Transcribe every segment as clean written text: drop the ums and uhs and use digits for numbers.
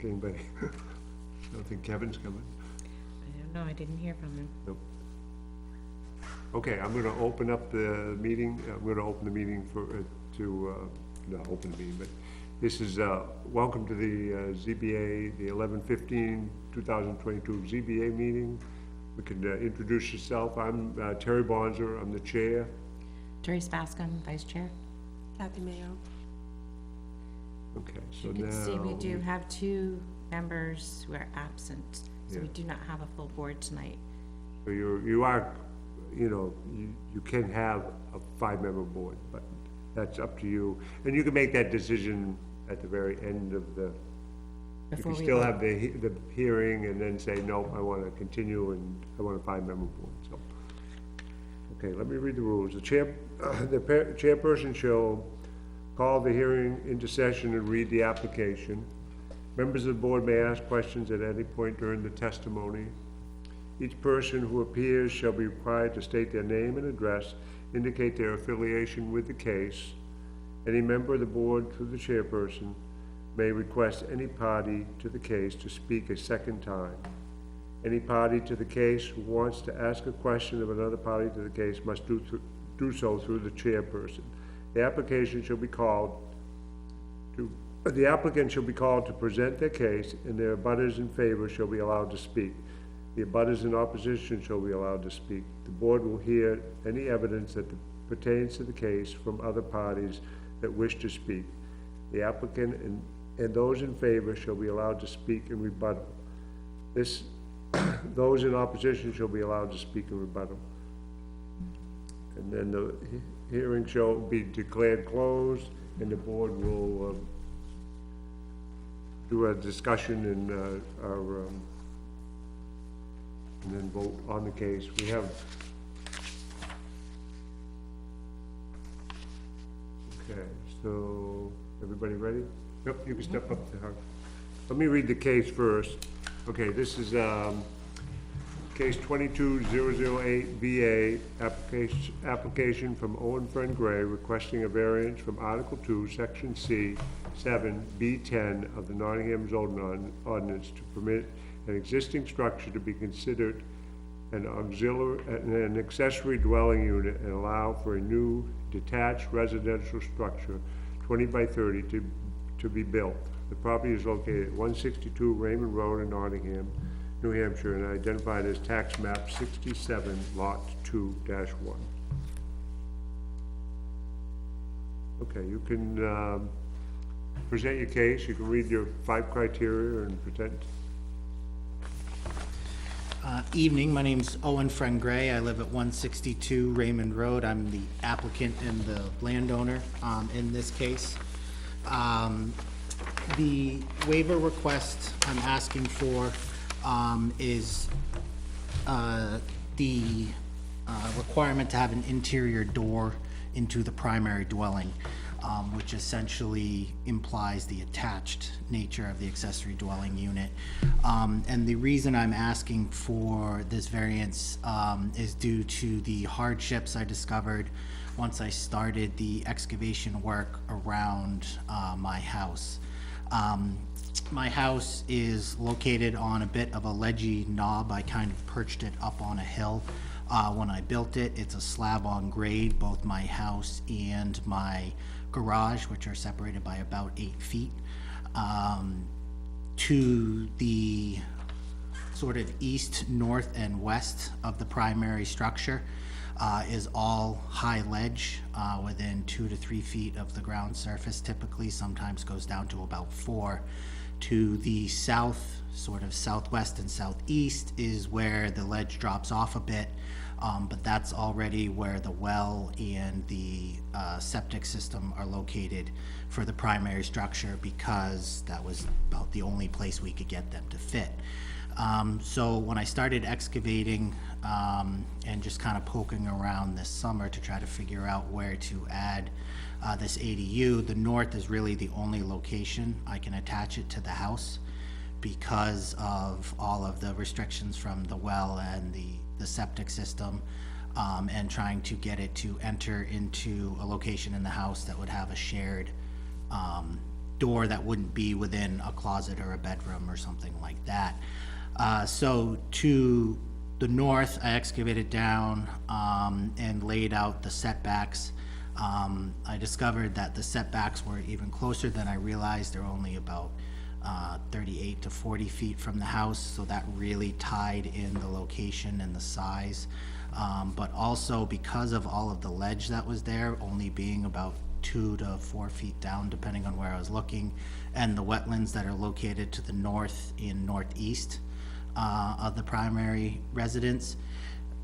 anybody. I don't think Kevin's coming. I don't know, I didn't hear from him. Nope. Okay, I'm gonna open up the meeting. I'm gonna open the meeting for, not open the meeting, but this is, welcome to the ZBA, the 11/15/2022 ZBA meeting. We could introduce yourself. I'm Terry Bonzer, I'm the chair. Teresa Bascom, Vice Chair. Kathy Mayo. Okay, so You now. can see we do have two members who are absent, so we Yeah. do not have a full board tonight. So you are, you can have a 5-member board, but that's up to you. And you can make that decision at the very end of the, you Before can we still vote. have the hearing and then say, no, I want to continue and I want a 5-member board, so. Okay, let me read the rules. The chairperson shall call the hearing into session and read the application. Members of the board may ask questions at any point during the testimony. Each person who appears shall be required to state their name and address, indicate their affiliation with the case. Any member of the board, through the chairperson, may request any party to the case to speak a second time. Any party to the case who wants to ask a question of another party to the case must do so through the chairperson. The applicant shall be called to present their case, and their abutters in favor shall be allowed to speak. The abutters in opposition shall be allowed to speak. The board will hear any evidence that pertains to the case from other parties that wish to speak. The applicant and those in favor shall be allowed to speak in rebuttal. Those in opposition shall be allowed to speak in rebuttal. And then the hearing shall be declared closed, and the board will do a discussion and and then vote on the case. We have, okay, so, everybody ready? Yep, you can step up to her. Let me read the case first. Okay, this is, case 22008 VA, application from Owen Friend Gray requesting a variance from Article 2, Section C, 7, B10 of the Nottingham zoning ordinance to permit an existing structure to be considered an accessory dwelling unit and allow for a new detached residential structure, 20 by 30, to be built. The property is located at 162 Raymond Road in Nottingham, New Hampshire, and identified as tax map 67, lot 2-1. Okay, you can present your case. You can read your 5 criteria and present. Evening, my name's Owen Friend Gray. I live at 162 Raymond Road. I'm the applicant and the landowner in this case. The waiver request I'm asking for is the requirement to have an interior door into the primary dwelling, which essentially implies the attached nature of the accessory dwelling unit. And the reason I'm asking for this variance is due to the hardships I discovered once I started the excavation work around my house. My house is located on a bit of a ledgy knob. I kind of perched it up on a hill. When I built it, it's a slab on grade, both my house and my garage, which are separated by about 8 feet. To the sort of east, north, and west of the primary structure is all high ledge, within 2 to 3 feet of the ground surface typically, sometimes goes down to about 4. To the south, sort of southwest and southeast is where the ledge drops off a bit, but that's already where the well and the septic system are located for the primary structure, because that was about the only place we could get them to fit. So when I started excavating and just kind of poking around this summer to try to figure out where to add this ADU, the north is really the only location I can attach it to the house because of all of the restrictions from the well and the septic system, and trying to get it to enter into a location in the house that would have a shared door that wouldn't be within a closet or a bedroom or something like that. So to the north, I excavated down and laid out the setbacks. I discovered that the setbacks were even closer than I realized. They're only about 38 to 40 feet from the house, so that really tied in the location and the size. But also because of all of the ledge that was there, only being about 2 to 4 feet down, depending on where I was looking, and the wetlands that are located to the north and northeast of the primary residence,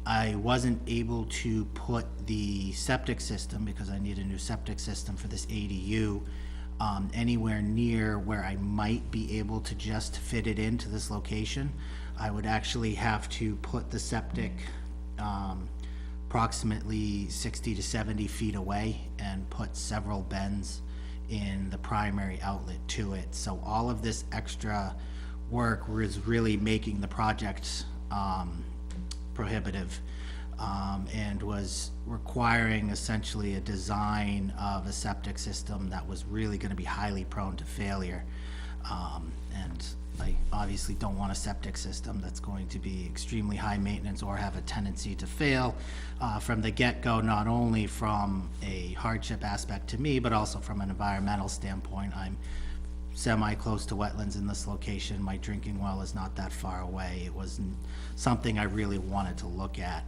I wasn't able to put the septic system, because I need a new septic system for this ADU, anywhere near where I might be able to just fit it into this location. I would actually have to put the septic approximately 60 to 70 feet away and put several bends in the primary outlet to it. So all of this extra work was really making the project prohibitive, and was requiring essentially a design of a septic system that was really going to be highly prone to failure. And I obviously don't want a septic system that's going to be extremely high maintenance or have a tendency to fail from the get-go, not only from a hardship aspect to me, but also from an environmental standpoint. I'm semi-close to wetlands in this location. My drinking well is not that far away. It was something I really wanted to look at.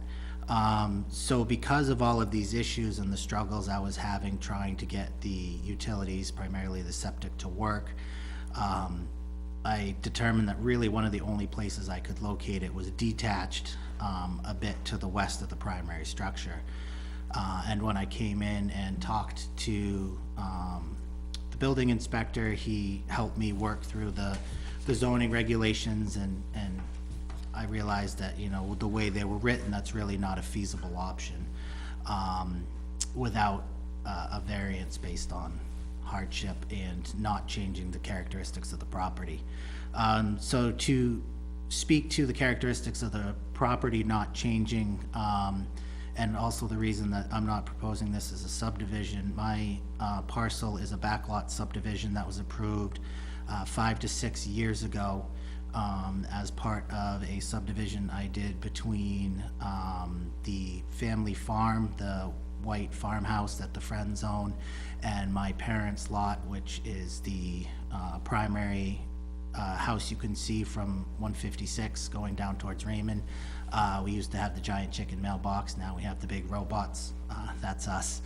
So because of all of these issues and the struggles I was having trying to get the utilities, primarily the septic, to work, I determined that really one of the only places I could locate it was detached a bit to the west of the primary structure. And when I came in and talked to the building inspector, he helped me work through the zoning regulations, and I realized that, you know, the way they were written, that's really not a feasible option without a variance based on hardship and not changing the characteristics of the property. So to speak to the characteristics of the property not changing, and also the reason that I'm not proposing this as a subdivision, my parcel is a backlot subdivision that was approved 5 to 6 years ago as part of a subdivision I did between the family farm, the white farmhouse that the Friends own, and my parents' lot, which is the primary house you can see from 156 going down towards Raymond. We used to have the giant chicken mailbox. Now we have the big robots. That's us.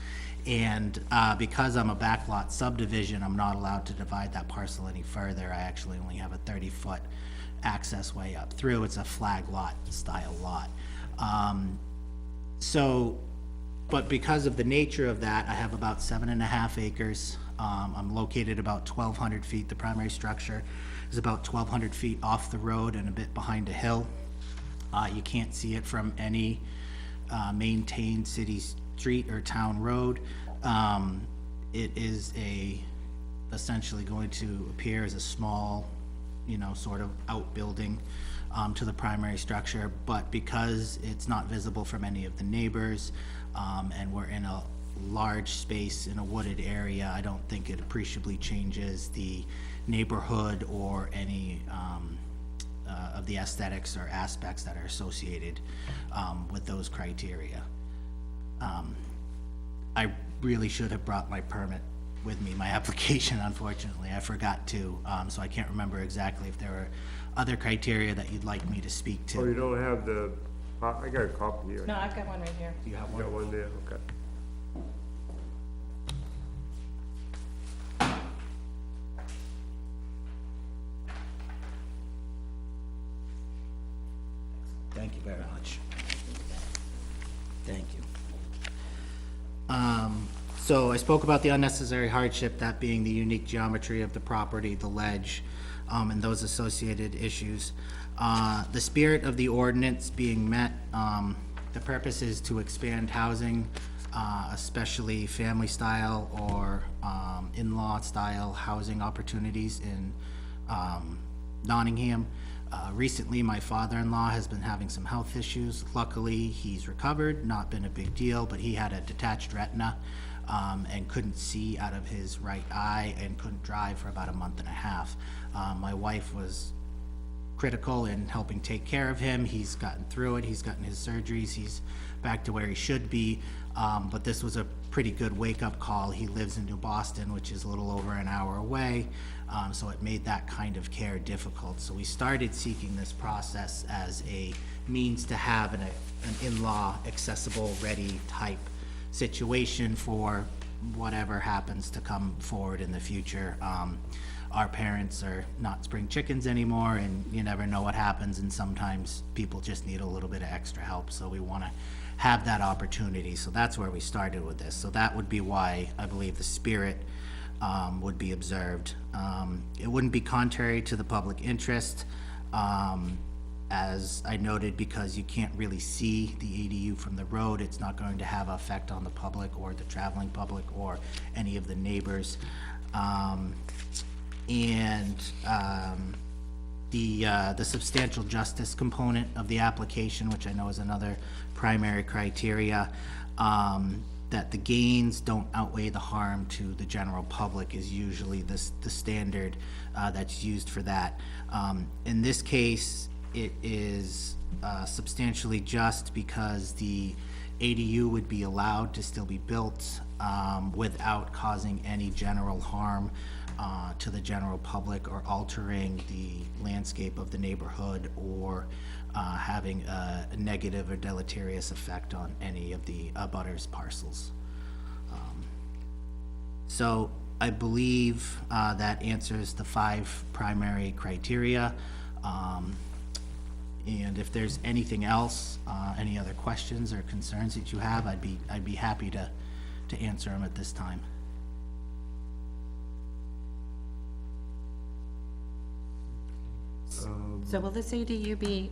And because I'm a backlot subdivision, I'm not allowed to divide that parcel any further. I actually only have a 30-foot access way up through. It's a flag lot style lot. But because of the nature of that, I have about 7.5 acres. I'm located about 1,200 feet. The primary structure is about 1,200 feet off the road and a bit behind a hill. You can't see it from any maintained city street or town road. It is essentially going to appear as a small, sort of outbuilding to the primary structure, but because it's not visible from any of the neighbors, and we're in a large space in a wooded area, I don't think it appreciably changes the neighborhood or any of the aesthetics or aspects that are associated with those criteria. I really should have brought my permit with me, my application. Unfortunately, I forgot to, so I can't remember exactly if there were other criteria that you'd like me to speak to. Oh, you don't have the, I got a copy here. No, I've got one right here. Do you have You got one? one there, okay. Thank you very much. Thank you. So I spoke about the unnecessary hardship, that being the unique geometry of the property, the ledge, and those associated issues. The spirit of the ordinance being met, the purpose is to expand housing, especially family style or in-law style housing opportunities in Nottingham. Recently, my father-in-law has been having some health issues. Luckily, he's recovered, not been a big deal, but he had a detached retina and couldn't see out of his right eye and couldn't drive for about a month and a half. My wife was critical in helping take care of him. He's gotten through it. He's gotten his surgeries. He's back to where he should be. But this was a pretty good wake-up call. He lives in New Boston, which is a little over an hour away. So it made that kind of care difficult. So we started seeking this process as a means to have an in-law accessible, ready type situation for whatever happens to come forward in the future. Our parents are not spring chickens anymore, and you never know what happens, and sometimes people just need a little bit of extra help, so we want to have that opportunity. So that's where we started with this. So that would be why I believe the spirit would be observed. It wouldn't be contrary to the public interest, as I noted, because you can't really see the ADU from the road. It's not going to have an effect on the public or the traveling public or any of the neighbors. The substantial justice component of the application, which I know is another primary criteria, that the gains don't outweigh the harm to the general public is usually the standard that's used for that. In this case, it is substantially just because the ADU would be allowed to still be built without causing any general harm to the general public or altering the landscape of the neighborhood or having a negative or deleterious effect on any of the abutters parcels. So I believe that answers the 5 primary criteria. And if there's anything else, any other questions or concerns that you have, I'd be happy to answer them at this time. So will this ADU be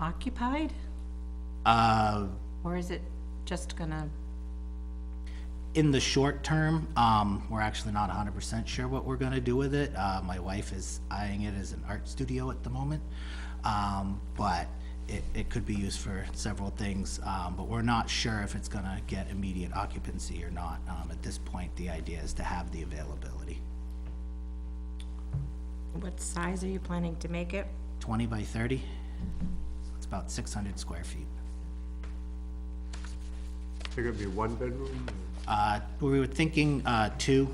occupied, or is it just gonna, In the short term, we're actually not 100% sure what we're gonna do with it. My wife is eyeing it as an art studio at the moment, but it could be used for several things, but we're not sure if it's gonna get immediate occupancy or not. At this point, the idea is to have the availability. what size are you planning to make it? 20 by 30, it's about 600 square feet. Is it gonna be 1 bedroom? We were thinking 2,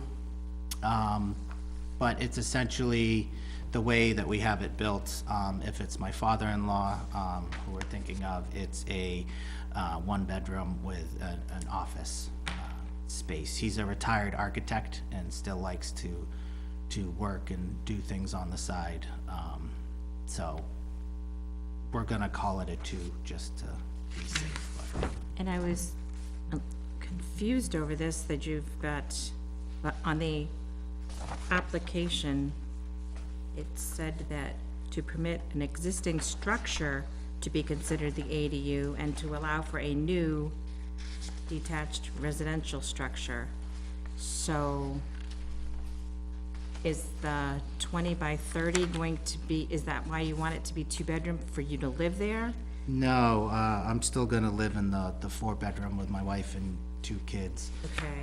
but it's essentially the way that we have it built. If it's my father-in-law, who we're thinking of, it's a 1 bedroom with an office space. He's a retired architect and still likes to work and do things on the side. So we're gonna call it a 2 just to be safe. But And I was confused over this, that you've got, on the application, it said that to permit an existing structure to be considered the ADU and to allow for a new detached residential structure. So is the 20 by 30 going to be, is that why you want it to be 2-bedroom, for you to live there? No, I'm still gonna live in the 4-bedroom with my wife and 2 kids. Okay.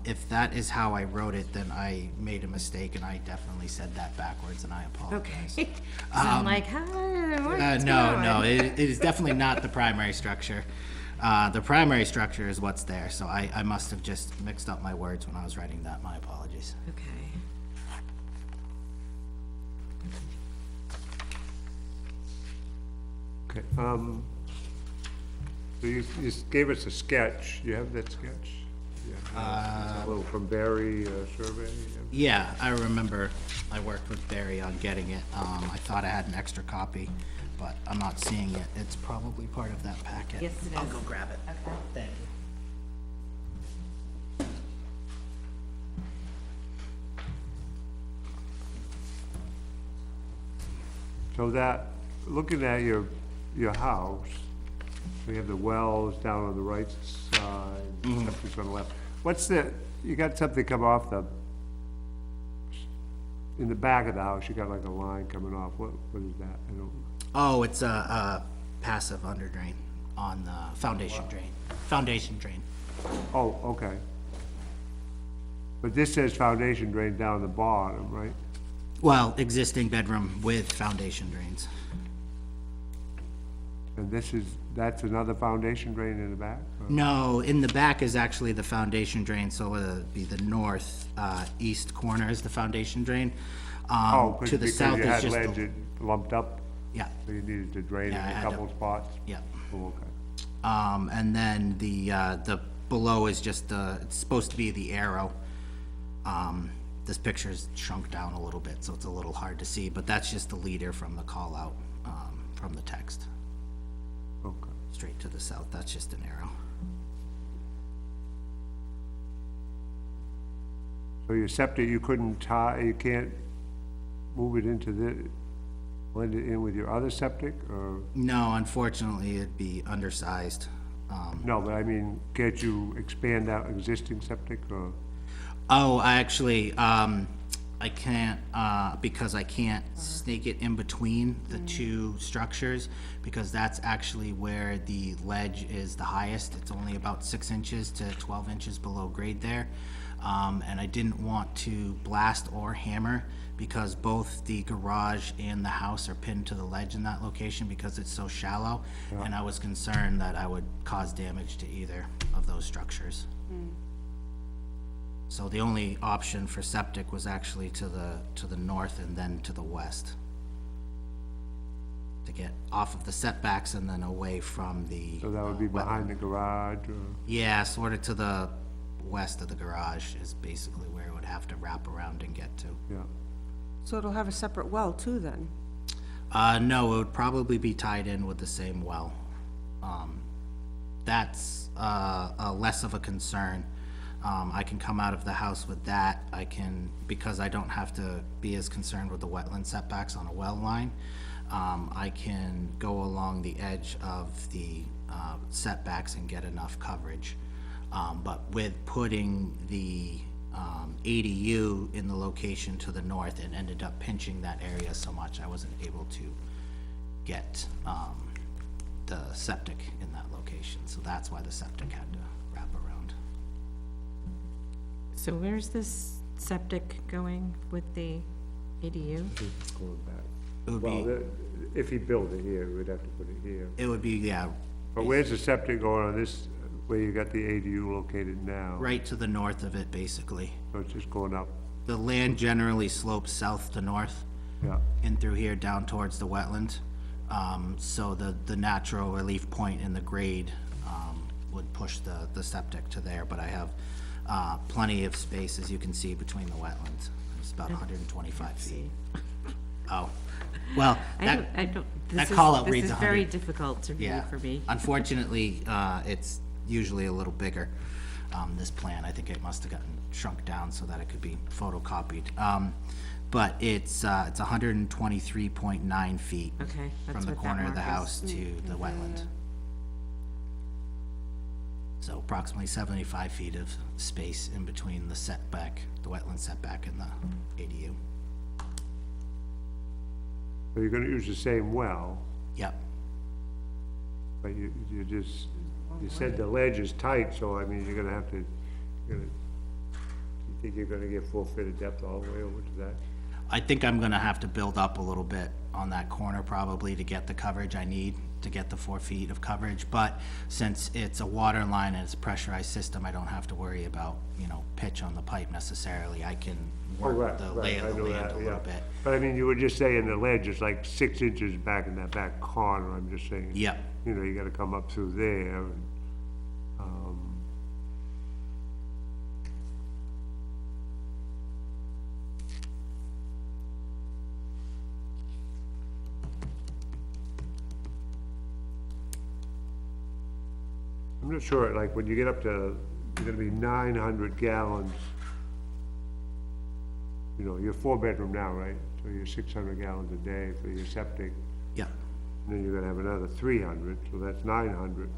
If that is how I wrote it, then I made a mistake, and I definitely said that backwards, and I apologize. Okay. So I'm like, hi, what's going No, on? it is definitely not the primary structure. The primary structure is what's there, so I must have just mixed up my words when I was writing that. My apologies. Okay. Okay, so you just gave us a sketch, you have that sketch? Yeah, a little from Barry survey? Yeah, I remember I worked with Barry on getting it. I thought I had an extra copy, but I'm not seeing it. It's probably part of that packet. Yes, it I'll is. go grab it. Okay. Thank you. So that, looking at your house, we have the wells down on the right side, septic's on the left. What's the, you got something come off the in the back of the house, you got like a line coming off, what is that? I don't, Oh, it's a passive under drain on the foundation drain. Foundation drain. oh, okay. But this says foundation drain down the bottom, right? Well, existing bedroom with foundation drains. And that's another foundation drain in the back? Or- No, in the back is actually the foundation drain, so it'd be the north, east corner is the foundation drain. Oh, To the because south you is had just ledge the, it lumped up, yeah, so you needed to drain it Yeah, I in a had to- couple spots? yeah. Oh, okay. And then the below is just it's supposed to be the arrow. This picture's shrunk down a little bit, so it's a little hard to see, but that's just the leader from the call out, from the text. Okay. Straight to the south, that's just an arrow. So your septic, you couldn't tie, you can't move it into blend it in with your other septic, or, No, unfortunately, it'd be undersized. no, but I mean, can't you expand that existing septic, or? Oh, I actually, I can't, because I can't snake it in between the two structures, because that's actually where the ledge is the highest. It's only about 6 inches to 12 inches below grade there. And I didn't want to blast or hammer, because both the garage and the house are pinned to the ledge in that location because it's so shallow. And I was concerned that I would cause damage to either of those structures. So the only option for septic was actually to the north and then to the west. To get off of the setbacks and then away from the. So that would be behind the garage, or? Yeah, sort of to the west of the garage is basically where it would have to wrap around and get to. Yeah, So it'll have a separate well too then? No, it would probably be tied in with the same well. That's, less of a concern. I can come out of the house with that. I can, because I don't have to be as concerned with the wetland setbacks on a well line, I can go along the edge of the, setbacks and get enough coverage. But with putting the, ADU in the location to the north, it ended up pinching that area so much I wasn't able to get, the septic in that location. So that's why the septic had to wrap around. So where's this septic going with the ADU? it's going back. It would Well, be, if he built it here, we'd have to put it here. it would be, yeah, But where's the septic going on this, where you got the ADU located now? right to the north of it, basically. So it's just going up, The land generally slopes south to north yeah, in through here down towards the wetland. So the natural relief point in the grade, would push the septic to there, but I have, plenty of space, as you can see, between the wetlands. It's about 125 feet. Oh, well, that, I don't, that call-out reads This is very 100. difficult to read yeah. for me. Unfortunately, it's usually a little bigger, this plan. I think it must have gotten shrunk down so that it could be photocopied. But it's 123.9 feet Okay, from that's the what that corner of the mark is. house to the wetland. So approximately 75 feet of space in between the setback, the wetland setback and the ADU. so you're gonna use the same well, Yep. but you said the ledge is tight, so I mean, you're gonna have to, you think you're gonna get 4 feet of depth all the way over to that? I think I'm gonna have to build up a little bit on that corner probably to get the coverage I need, to get the 4 feet of coverage. But since it's a water line and it's a pressurized system, I don't have to worry about, pitch on the pipe necessarily. I can Oh, work right, the right, lay I of the know land that, a yeah. little bit. But I mean, you were just saying the ledge is like 6 inches back in that back corner, I'm just saying. Yep. You gotta come up through there, and, I'm not sure, like, when you get up to, you're gonna be 900 gallons. You're 4-bedroom now, right? So you're 600 gallons a day for your septic, Yep. and then you're gonna have another 300, so that's 900.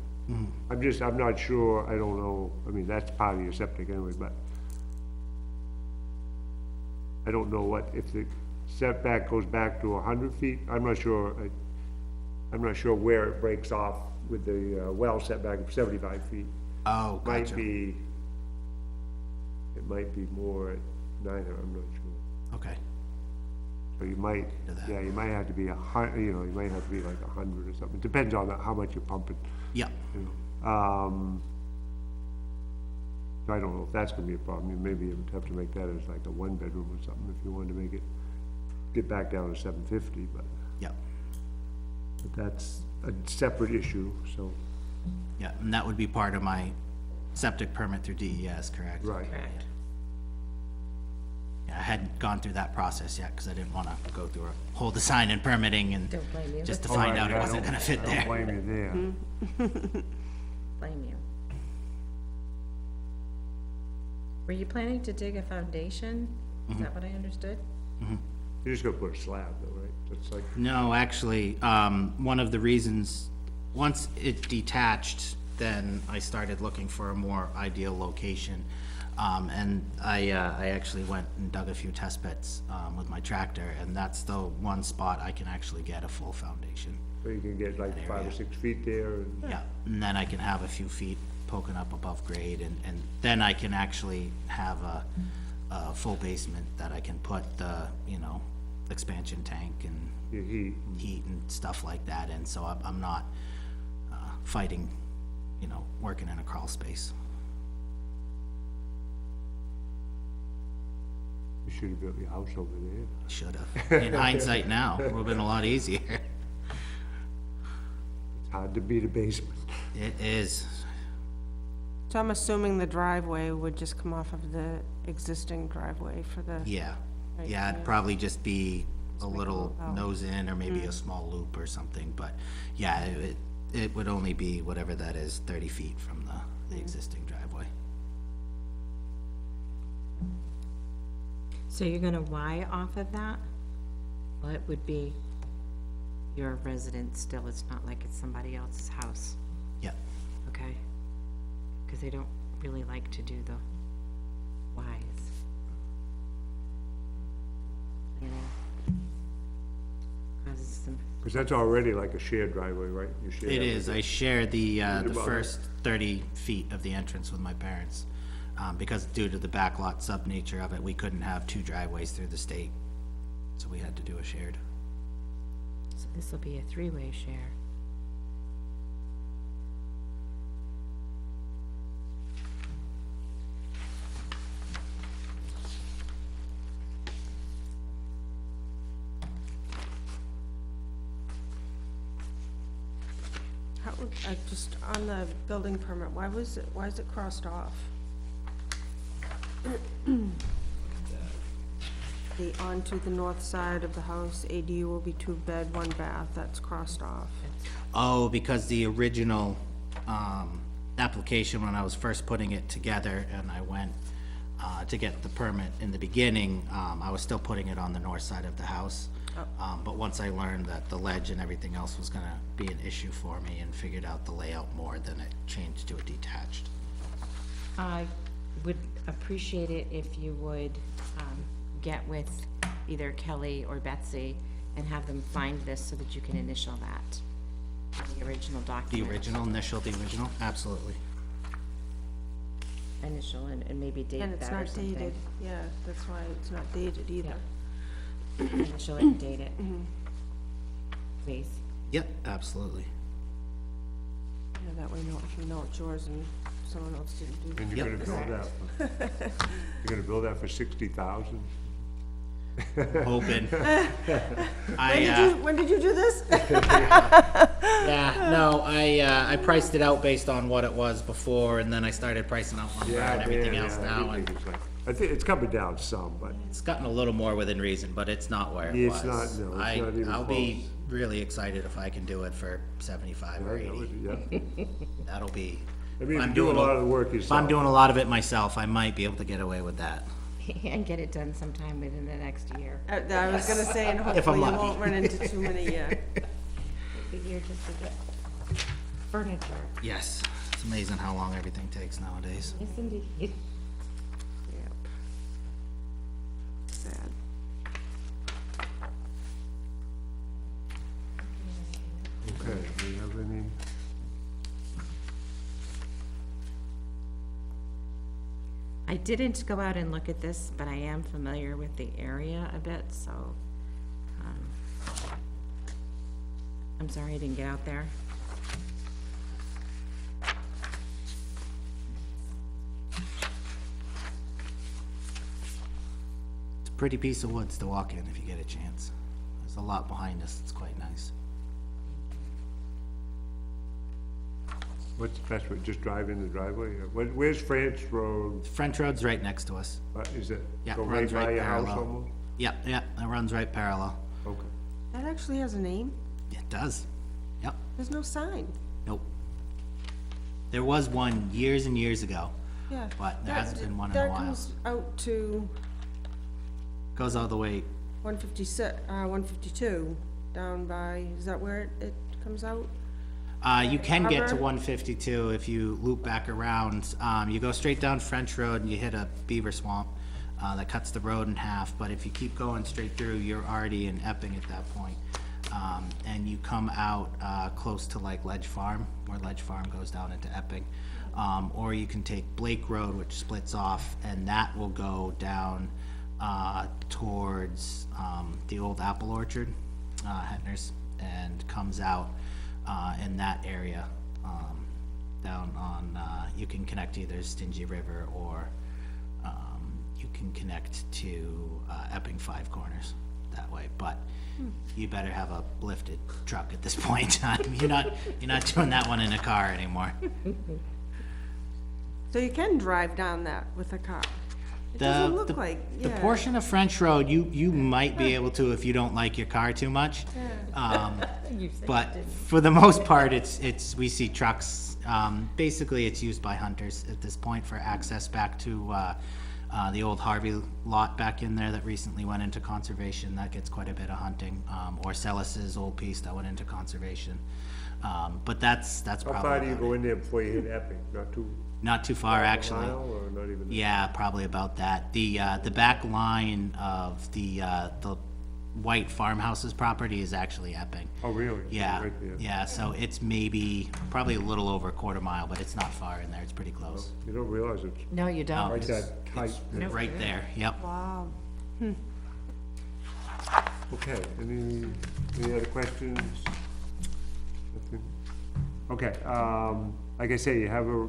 I'm not sure, I don't know, I mean, that's part of your septic anyway, but I don't know what, if the setback goes back to 100 feet, I'm not sure, I'm not sure where it breaks off with the well setback of 75 feet. Oh, Might gotcha. be, it might be more at 900, I'm not sure. Okay, So you might, Do that. yeah, you might have to be you know, you might have to be like 100 or something. It depends on how much you're pumping, yep, you know. I don't know if that's gonna be a problem. You maybe you would have to make that as like a one-bedroom or something if you wanted to make it, get back down to 750, but yep, that's a separate issue, so, yeah, and that would be part of my septic permit through DES, correct? right. Correct. Yeah, I hadn't gone through that process yet, because I didn't wanna go through a whole design and permitting and Don't blame you. just to Oh, find I- out it I wasn't don't- gonna fit I don't there. blame you there. Blame you. Were you planning to dig a foundation? Is that what I understood? You're just gonna put a slab though, right? That's like, No, actually, one of the reasons, once it detached, then I started looking for a more ideal location. And I actually went and dug a few test pits, with my tractor, and that's the one spot I can actually get a full foundation. so you can get like 5 or 6 feet there and, Yeah, and then I can have a few feet poking up above grade, and then I can actually have a full basement that I can put the, you know, expansion tank and your heat. heat and stuff like that in, so I'm not, fighting, you know, working in a crawl space. You should have built your house over there. Should've. In hindsight now, it would've been a lot easier. It's hard to beat a basement. It is, So I'm assuming the driveway would just come off of the existing driveway for the, yeah. Right, Yeah, it'd yeah. probably just be a little loop out. nose in, or maybe a small loop or something, but yeah, it would only be whatever that is, 30 feet from the existing driveway. So you're gonna Y off of that? Well, it would be your residence still, it's not like it's somebody else's house, Yeah, okay? Cause they don't really like to do the Ys. You know? Causes some, Because that's already like a shared driveway, right? You share it that is. with I share the mother? first 30 feet of the entrance with my parents. Because due to the backlot sub-nature of it, we couldn't have two driveways through the state. So we had to do a shared. so this'll be a three-way share. how, just on the building permit, why is it crossed off? The onto the north side of the house, ADU will be 2-bed, 1 bath, that's crossed off. Oh, because the original, application, when I was first putting it together and I went, to get the permit in the beginning, I was still putting it on the north side of the house. But once I learned that the ledge and everything else was gonna be an issue for me and figured out the layout more, then it changed to a detached. I would appreciate it if you would, get with either Kelly or Betsy and have them find this so that you can initial that, the original The document. original, absolutely. Initial and maybe date And it's that or not something. dated, yeah, that's why it's not dated either. Initial it and date it. Please. Yep, absolutely. Yeah, that way you know it's yours and someone else didn't do it. And you're Yep. gonna build that, you're gonna build that for 60,000? Hoping. When did you do this? Yeah, no, I priced it out based on what it was before, and then I started pricing out lumber and everything else now, and everything is like- I think it's coming down some, but it's gotten a little more within reason, but it's not where it Yeah, was. it's not- no, it's not even I'll be really excited if I can do it for 75 or 80. yeah. That'll be. I mean, if if I'm you do a doing lot of the work If I'm yourself. doing a lot of it myself, I might be able to get away with that. And get it done sometime within the next year. I was gonna say, and I'm hopefully you lucky. won't run into too many, The year just to get furniture. Yes, it's amazing how long everything takes nowadays. Yes, indeed. yep. Sad. didn't go out and look at this, but I am familiar with the area a bit, so, I'm sorry I didn't get out there. It's a pretty piece of woods to walk in if you get a chance. There's a lot behind us, it's quite nice. What's the best way, just drive in the driveway? Where's France Road? French Road's right next to us. Is it? Yeah, Go runs right by right your house parallel. almost? Yep, it runs right parallel. Okay. That actually has a name? It does. Yep, There's no sign. nope. There was one years and years ago. Yeah. But there hasn't been one in a That while. comes out to Goes all the way, 152, down by, is that where it comes out? you can get to Harbor? 152 if you loop back around. You go straight down French Road and you hit a beaver swamp, that cuts the road in half, but if you keep going straight through, you're already in Epping at that point. And you come out, close to like Ledge Farm, where Ledge Farm goes down into Epping. Or you can take Blake Road, which splits off, and that will go down, towards, the old apple orchard, Hetner's, and comes out, in that area, down on, you can connect either Stingy River or, you can connect to, Epping Five Corners that way, but you better have a lifted truck at this point in time. You're not doing that one in a car anymore. So you can drive down that with a car? It doesn't look like, The yeah. portion of French Road, you might be able to if you don't like your car too much. But for the most part, we see trucks, basically it's used by hunters at this point for access back to, the old Harvey lot back in there that recently went into conservation, that gets quite a bit of hunting, or Celis's old piece that went into conservation. But that's How probably far do you about go it. in there before you hit Epping? Not too far, actually. A mile or not even? Yeah, probably about that. The back line of the White Farmhouse's property is actually Epping. Oh, really? Yeah, Right there. yeah, so it's probably a little over a quarter mile, but it's not far in there, it's pretty close. You don't realize it's No, you don't. right that tight. Right there, yep. Wow. Okay, any other questions? Nothing? Okay, like I say, you have a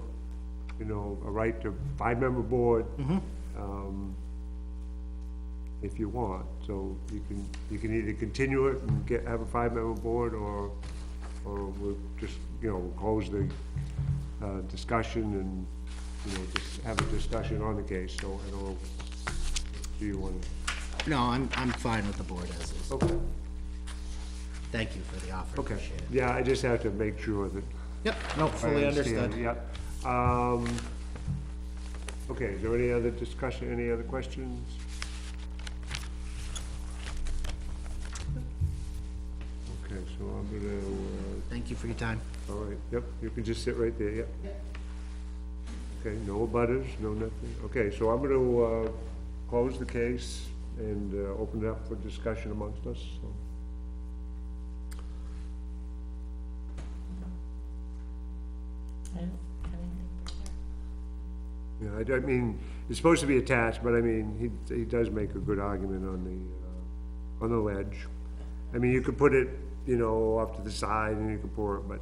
right to 5-member board. If you want, so you can either continue it and have a 5-member board, or we'll just, close the, discussion and, just have a discussion on the case, so I don't know, do you want to? No, I'm fine with the board as is. Okay, Thank you for the offer, okay, appreciate it. yeah, I just have to make sure that Yep, no, I fully understand, understood. yep. Okay, is there any other discussion, any other questions? Okay, so I'm gonna, Thank you for your time. all right, yep, you can just sit right there, yep. Okay, no butters, no nothing, okay, so I'm gonna, close the case and, open it up for discussion amongst us, so. Yeah, I mean, it's supposed to be attached, but I mean, he does make a good argument on the ledge. I mean, you could put it, off to the side and you could pour it, but,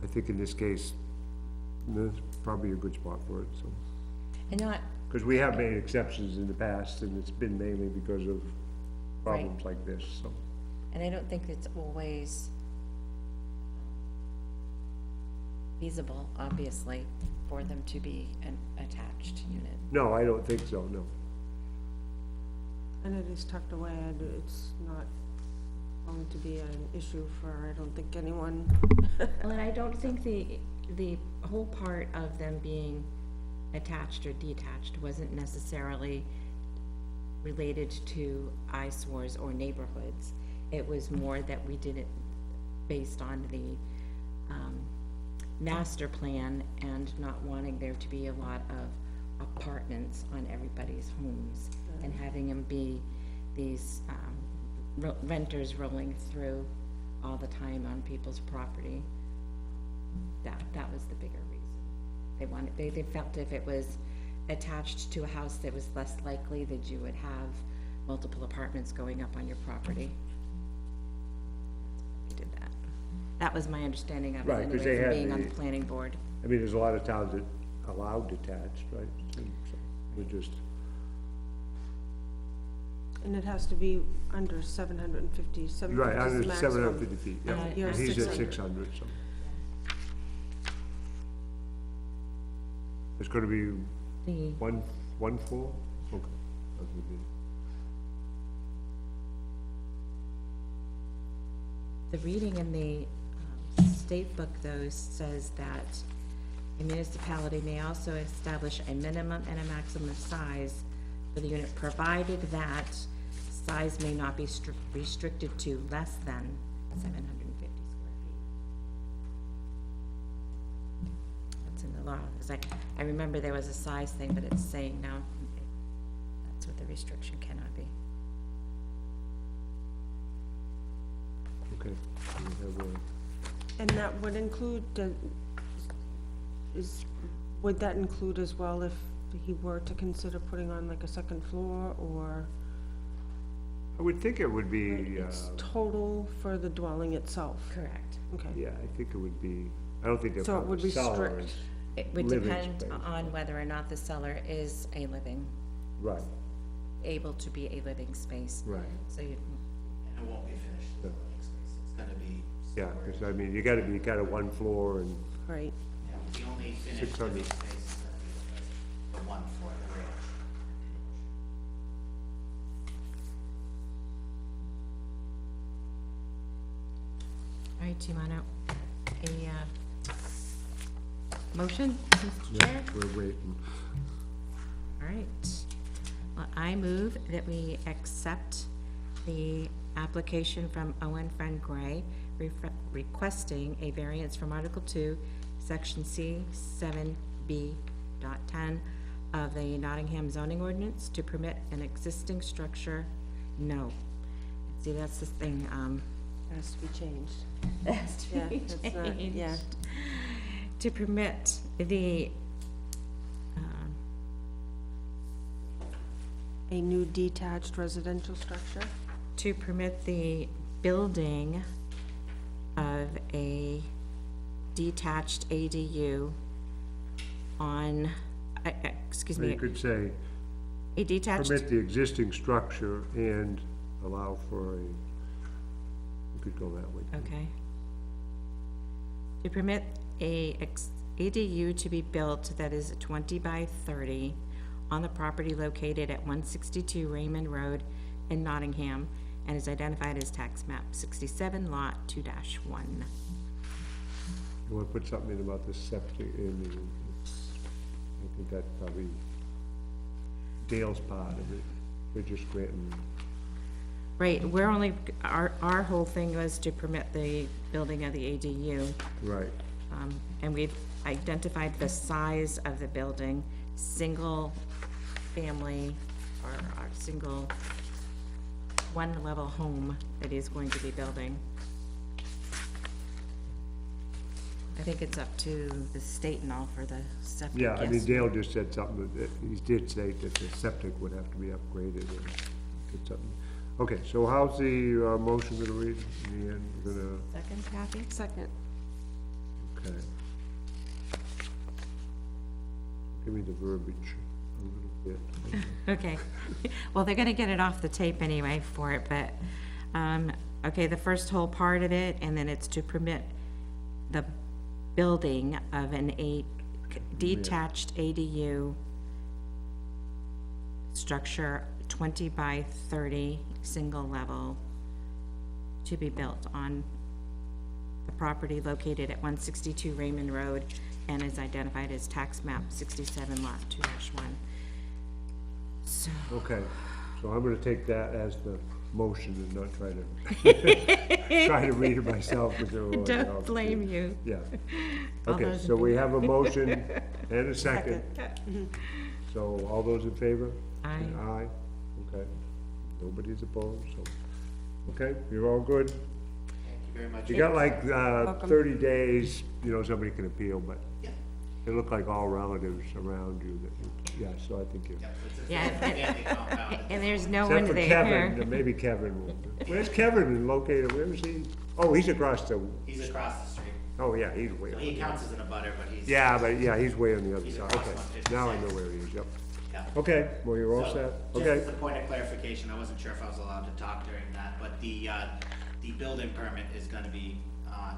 I think in this case, that's probably a good spot for it, so. And not, Because we have made exceptions in the past, and it's been mainly because of problems like this, so. and I don't think it's always feasible, obviously, for them to be an attached unit. No, I don't think so, no. And it is tucked away, and it's not going to be an issue for, I don't think, anyone. Well, and I don't think the whole part of them being attached or detached wasn't necessarily related to eyesores or neighborhoods. It was more that we did it based on the, master plan and not wanting there to be a lot of apartments on everybody's homes and having them be these, renters rolling through all the time on people's property. That was the bigger reason. They felt if it was attached to a house, that was less likely that you would have multiple apartments going up on your property. They did that. That was my understanding of it, Right, 'cause anyway, they from had being on the- the planning board. I mean, there's a lot of towns that allow detached, right? So we just, And it has to be under 750, 750 right, is the under maximum. 750 feet, yeah. You're And he's at 600. 600, so. It's gonna be The, one floor? Okay. That would be- the reading in the state book, though, says that a municipality may also establish a minimum and a maximum size for the unit, provided that size may not be restricted to less than 750 square feet. That's in the law. It's like, I remember there was a size thing, but it's saying now that's what the restriction cannot be. Okay. We have a- And that would include, would that include as well if he were to consider putting on like a second floor, or I would think it would be, it's total for the dwelling itself? Correct. Okay, yeah, I think it would be, I don't think they'll So it would probably sell it. restrict. It would Living depend space. on whether or not the cellar is a living, Right, able to be a living space. right, So you, And it won't be finished Yeah. living space, it's gonna be. yeah, because I mean, you gotta be kind of one floor and, right. Yeah, the only finished 600. living space is gonna be the one floor, the rear. all right, do you want a motion, Mr. Chair? yeah, we're waiting. All right. Well, I move that we accept the application from Owen Friend Gray requesting a variance from Article 2, Section C, 7B.10 of the Nottingham zoning ordinance to permit an existing structure, no. See, that's the thing, Has to be changed. has to Yeah, be that's not, changed. yeah. To permit the, A new detached residential structure? to permit the building of a detached ADU on, excuse You me, could say, a detached, permit the existing structure and allow for a, you could go that way. okay. To permit a ADU to be built that is 20 by 30 on the property located at 162 Raymond Road in Nottingham and is identified as tax map 67 lot 2-1. You wanna put something in about the septic, in the, I think that's probably Dale's part of it, we're just granting, Right, we're only, our whole thing was to permit the building of the ADU. right, And we've identified the size of the building, single family or single one-level home that he's going to be building. I think it's up to the state and all for the septic. yeah, I mean, yes. Dale just said something, that he did say that the septic would have to be upgraded and get something. Okay, so how's the, motion gonna read in the end, we're gonna, Second, Kathy? Second. okay. Give me the verbiage a little bit. Okay, well, they're gonna get it off the tape anyway for it, but, okay, the first whole part of it, and then it's to permit the building of detached ADU structure, 20 by 30, single level, to be built on the property located at 162 Raymond Road and is identified as tax map 67 lot 2-1. So, Okay, so I'm gonna take that as the motion and not try to, try to read it myself. Because don't blame you. Yeah. All Okay, those in so we have a motion and a second. So all those in favor? Aye. Aye, okay. Nobody's opposed, so, okay, you're all good. Thank you very much. You got like, Welcome. 30 days, you know, somebody can appeal, but, Yeah. They look like all relatives around you that, yeah, so I think you. Yep, it's a Yeah, family compound. And there's no Except one for there. Kevin, maybe Kevin will. Where's Kevin located? Where is he? Oh, he's across the, He's across the street. oh, yeah, he's way. So he counts as an abutter, but he's. Yeah, but, yeah, he's way on the other He's side. across Okay, 156. now I know where he is, yep. Yeah. Okay, well, you're all So, set? Just Okay, as a point of clarification, I wasn't sure if I was allowed to talk during that, but the building permit is gonna be,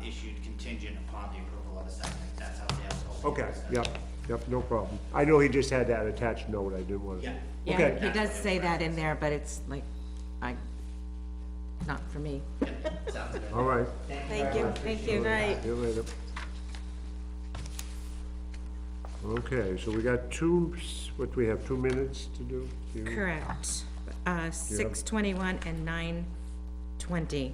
issued contingent upon the approval of the septic. That's how Dale's told me. okay, yep, no problem. I know he just had that attached note, I didn't want to. Yeah. Yeah, Okay. he does say that in there, but it's like, not for me. Yeah, sounds good. All right. Thank you, thank you, night. See you later. Okay, so we got what do we have, 2 minutes to do? Correct. 6:21 and 9:20.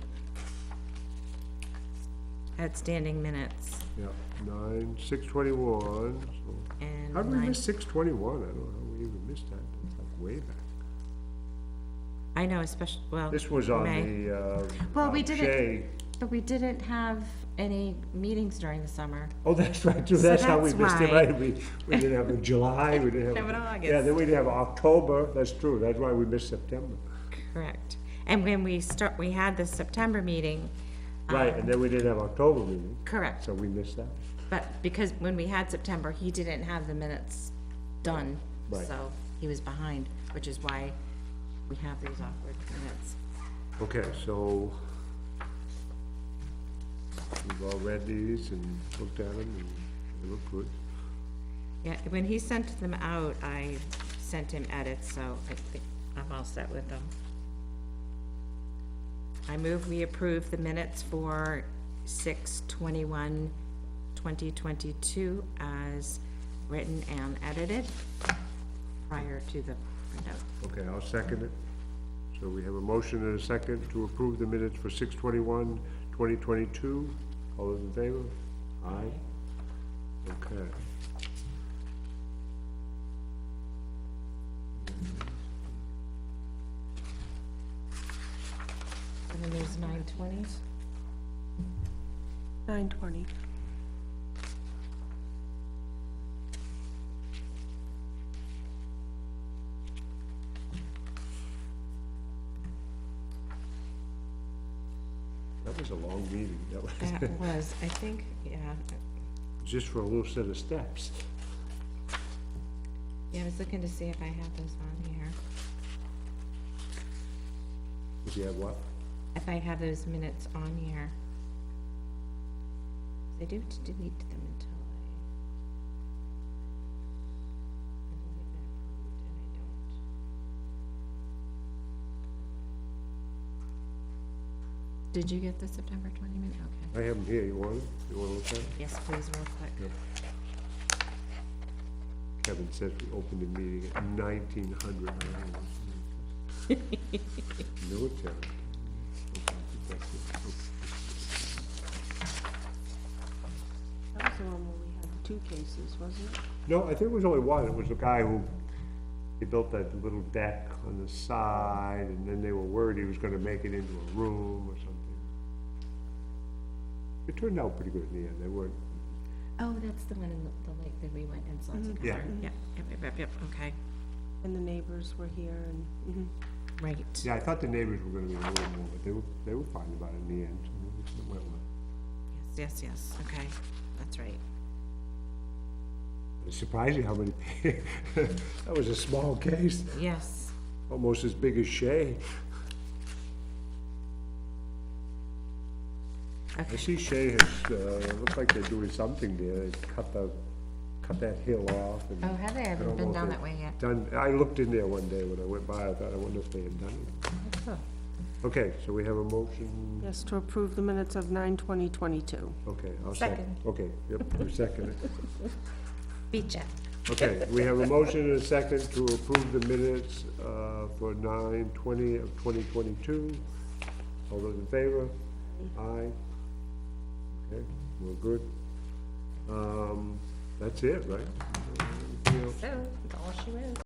Outstanding minutes. Yeah, 6:21, so, And how did we 9 miss 6:21? I don't know how we even missed that, it's like way back. I know, especially, well. This was on May. the, Well, we didn't- Shay. But we didn't have any meetings during the summer. Oh, that's right, too, So that's how we that's missed it, why. right? We didn't have a July, we didn't have. Have an August. Yeah, then we didn't have October, that's true, that's why we missed September. Correct. And when we had the September meeting. Right, and then we didn't have October meeting, Correct. so we missed that. But because when we had September, he didn't have the minutes done. Right. So he was behind, which is why we have these awkward minutes. Okay, so we've all read these and looked at them, and they look good. Yeah, when he sent them out, I sent him edits, so I think I'm all set with them. I move we approve the minutes for 6/21/2022 as written and edited prior to the printout. Okay, I'll second it. So we have a motion and a second to approve the minutes for 6/21/2022. All those in favor? Aye. Okay. And then there's 9/20. 9:20. That was a long meeting. That was That was, I think, yeah, just for a little set of steps. yeah, I was looking to see if I have those on here. Did you have what? If I have those minutes on here. I do have to delete them until I believe they're approved, and I don't. Did you get the September 20 minute? Okay. I have them here. You want them? You want to look at them? Yes, please, real quick. Kevin says we opened the meeting at 1900. Military. That was the one where we had the 2 cases, wasn't it? No, I think it was only one. It was a guy who, he built that little deck on the side, and then they were worried he was gonna make it into a room or something. It turned out pretty good in the end. They weren't, Oh, that's the one in the lake that we went and saw together. Yeah. Yep, okay, And the neighbors were here and, right. yeah, I thought the neighbors were gonna be a little more, but they were fine about it in the end. So it went well. Yes, okay, that's right. It's surprising how many, that was a small case, Yes, almost as big as Shay. I okay, see Shay has, looks like they're doing something there, they cut that hill off and. oh, have they, I haven't don't been know if down they- that way yet. Done, I looked in there one day when I went by, I thought, I wonder if they had done it. Oh, Okay, so we have a motion, yes, to approve the minutes of 9/20/22. okay, I'll Second. Okay, yep, you second it. beat ya. Okay, we have a motion and a second to approve the minutes, for 9/20 of 2022. All those in favor? Aye. Okay, we're good. That's it, right? Anything else? So, that's all she wrote.